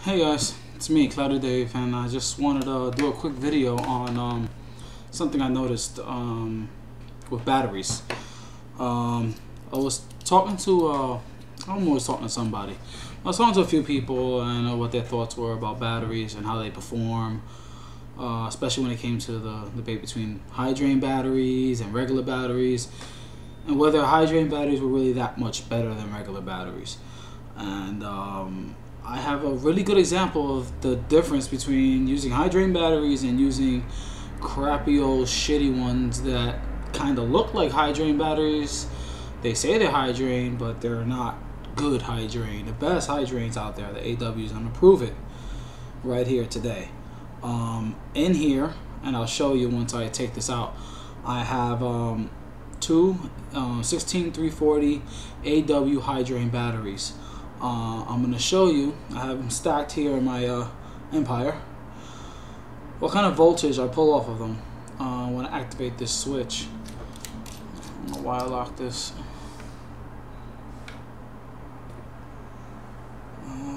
Hey guys, it's me, CloudyDave, and I just wanted to do a quick video on something I noticed with batteries. I was talking to, I'm always talking to somebody. I was talking to a few people and what their thoughts were about batteries and how they perform, especially when it came to the debate between high drain batteries and regular batteries, and whether high drain batteries were really that much better than regular batteries. And I have a really good example of the difference between using high drain batteries and using crappy old shitty ones that kind of look like high drain batteries. They say they're high drain, but they're not good high drain. The best high drains out there, the AWs. I'm gonna prove it right here today. In here, and I'll show you once I take this out, I have two 16340 AW high drain batteries. I'm going to show you, I have them stacked here in my Empire, what kind of voltage I pull off of them when I activate this switch. I don't know why I locked this.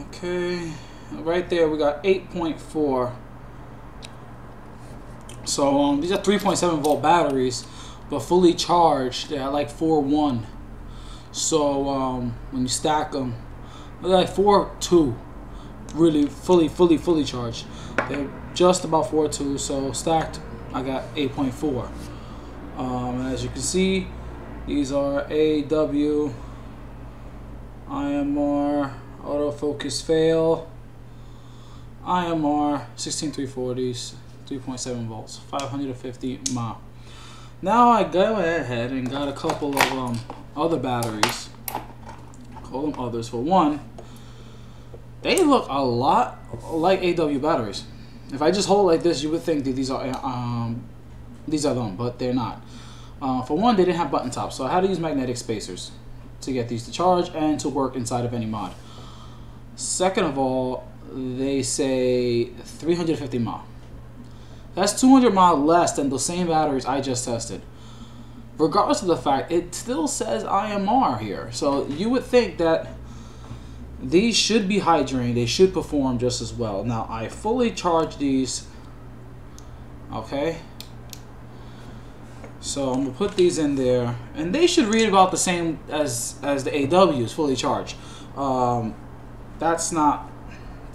Okay, right there we got 8.4. So these are 3.7 volt batteries, but fully charged they're like 4.1. So when you stack them, they're like 4.2, really fully charged. They're just about 4.2, so stacked I got 8.4. As you can see, these are AW, IMR, autofocus fail, IMR 16340s, 3.7 volts, 550 mAh. Now I go ahead and got a couple of other batteries. Call them others. For one, they look a lot like AW batteries. If I just hold like this, you would think that these are them, but they're not. For one, they didn't have button tops, so I had to use magnetic spacers to get these to charge and to work inside of any mod. Second of all, they say 350 mAh. That's 200 mAh less than the same batteries I just tested. Regardless of the fact, it still says IMR here. So you would think that these should be high drain. They should perform just as well. Now, I fully charged these. Okay. So I'm going to put these in there. And they should read about the same as the AWs, fully charged. That's not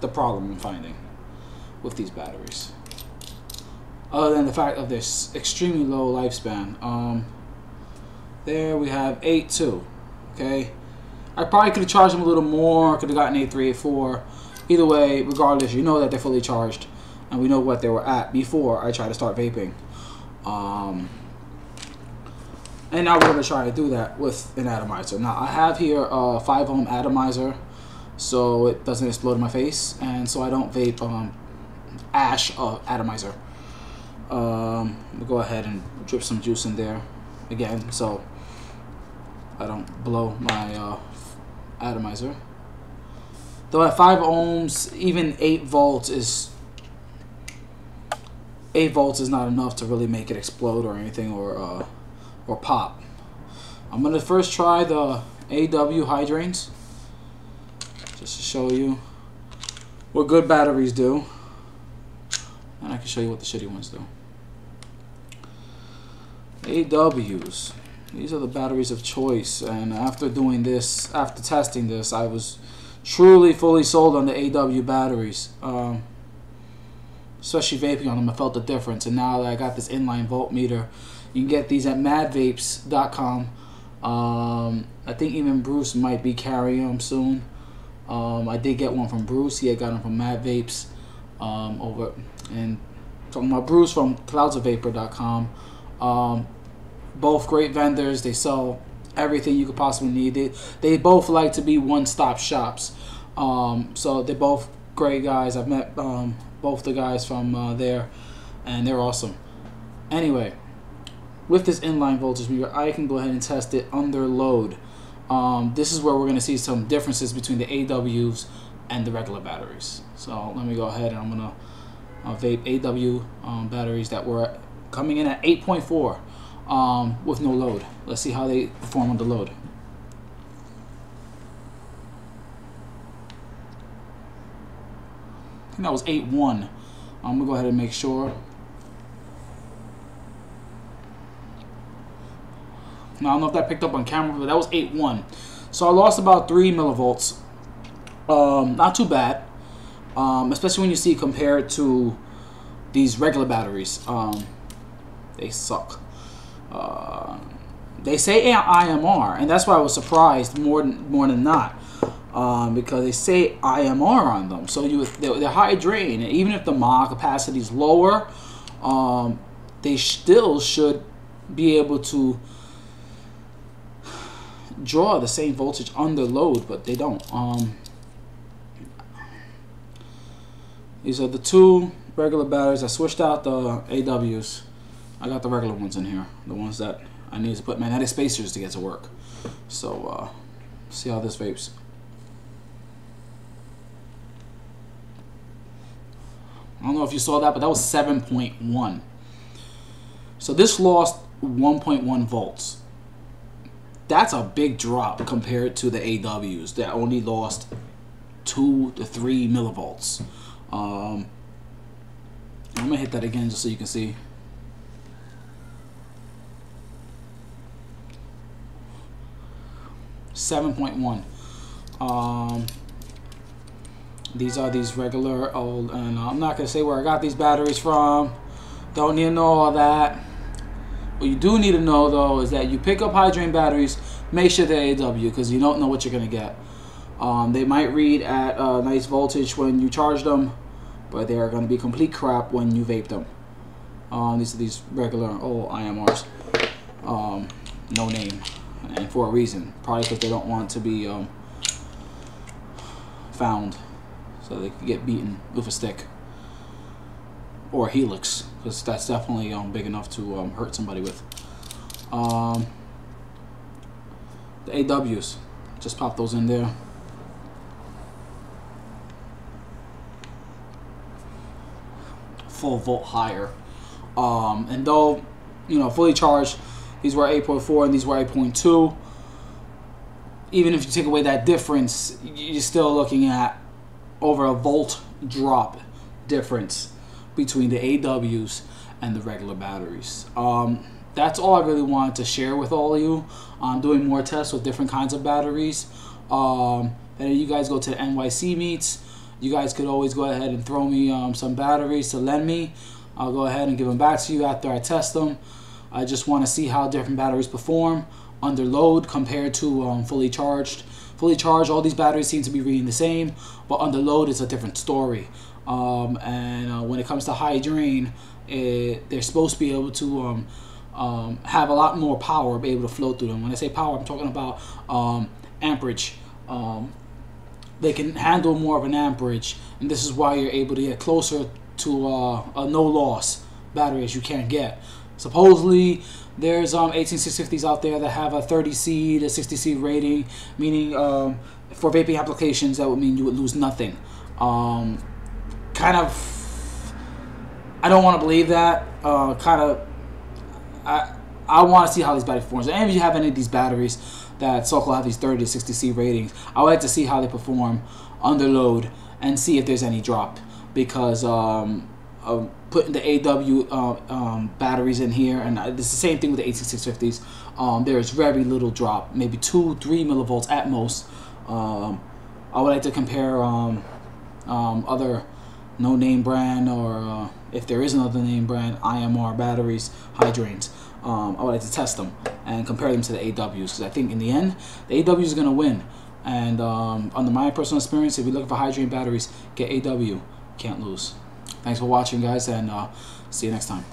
the problem I'm finding with these batteries, other than the fact of this extremely low lifespan. There we have 8.2. Okay, I probably could have charged them a little more, could have gotten 8.3, 8.4. Either way, regardless, you know that they're fully charged, and we know what they were at before I tried to start vaping. And now we're going to try to do that with an atomizer. Now I have here a 5 ohm atomizer, so it doesn't explode in my face, and so I don't vape ash atomizer. We'll go ahead and drip some juice in there again, so I don't blow my atomizer. Though at 5 ohms, even 8 volts is not enough to really make it explode or anything, or pop. I'm gonna first try the AW high drains, just to show you what good batteries do, and I can show you what the shitty ones do. AWs, these are the batteries of choice, and after doing this, after testing this, I was truly fully sold on the AW batteries. Especially vaping on them, I felt the difference, and now that I got this inline voltmeter, you can get these at madvapes.com. I think even Bruce might be carrying them soon. I did get one from Bruce. He had got them from Mad Vapes over, and talking about Bruce from cloudsofvapor.com. Both great vendors. They sell everything you could possibly need. They both like to be one-stop shops. So they're both great guys. I've met both the guys from there, and they're awesome. Anyway, with this inline voltage meter, I can go ahead and test it under load. This is where we're going to see some differences between the AWs and the regular batteries. So let me go ahead and I'm going to vape AW batteries that were coming in at 8.4 with no load. Let's see how they perform under load. think that was 8.1. I'm gonna go ahead and make sure. Now, I don't know if that picked up on camera, but that was 8.1. So I lost about 3 millivolts. Not too bad, especially when you see compared to these regular batteries. They suck. They say IMR, and that's why I was surprised more than not, because they say IMR on them. So they're high drain, and even if the mile capacity is lower, they still should be able to draw the same voltage under load, but they don't. These are the 2 regular batteries. I switched out the AWs. I got the regular ones in here, the ones that I need to put magnetic spacers to get to work. So see how this vapes. I don't know if you saw that, but that was 7.1. So this lost 1.1 volts. That's a big drop compared to the AWs that only lost 2 to 3 millivolts. I'm gonna hit that again just so you can see. $7.1. These are these regular old, and I'm not gonna say where I got these batteries from. Don't need to know all that. What you do need to know though is that you pick up high drain batteries, make sure they're AW, because you don't know what you're gonna get. They might read at a nice voltage when you charge them, but they are going to be complete crap when you vape them. These are these regular old IMRs, no name, and for a reason, probably because they don't want to be found, so they can get beaten with a stick or a helix, because that's definitely big enough to hurt somebody with. The AWs, just pop those in there. Full volt higher, and though fully charged, these were 8.4 and these were 8.2. Even if you take away that difference, you're still looking at over a volt drop difference between the AWs and the regular batteries. That's all I really wanted to share with all of you. I'm doing more tests with different kinds of batteries. And you guys go to the NYC meets. You guys could always go ahead and throw me some batteries to lend me. I'll go ahead and give them back to you after I test them. I just want to see how different batteries perform under load compared to fully charged. Fully charged, all these batteries seem to be reading the same, but under load it's a different story. When it comes to high drain, they're supposed to be able to have a lot more power, be able to flow through them. When I say power, I'm talking about amperage. They can handle more of an amperage, and this is why you're able to get closer to a no loss battery as you can get. Supposedly there's 18650s out there that have a 30C to 60C rating, meaning for vaping applications that would mean you would lose nothing. Kind of, I don't want to believe that. I want to see how these batteries perform. And if you have any of these batteries that so-called have these 30 to 60C ratings, I would like to see how they perform under load and see if there's any drop, because putting the AW batteries in here, and it's the same thing with the 18650s, there's very little drop, maybe 2-3 millivolts at most. I would like to compare other no-name brand, or if there is another name brand, IMR batteries, high drains. I would like to test them and compare them to the AWs, because I think in the end, the AW is going to win. And under my personal experience, if you're looking for high drain batteries, get AW. Can't lose. Thanks for watching, guys, and see you next time.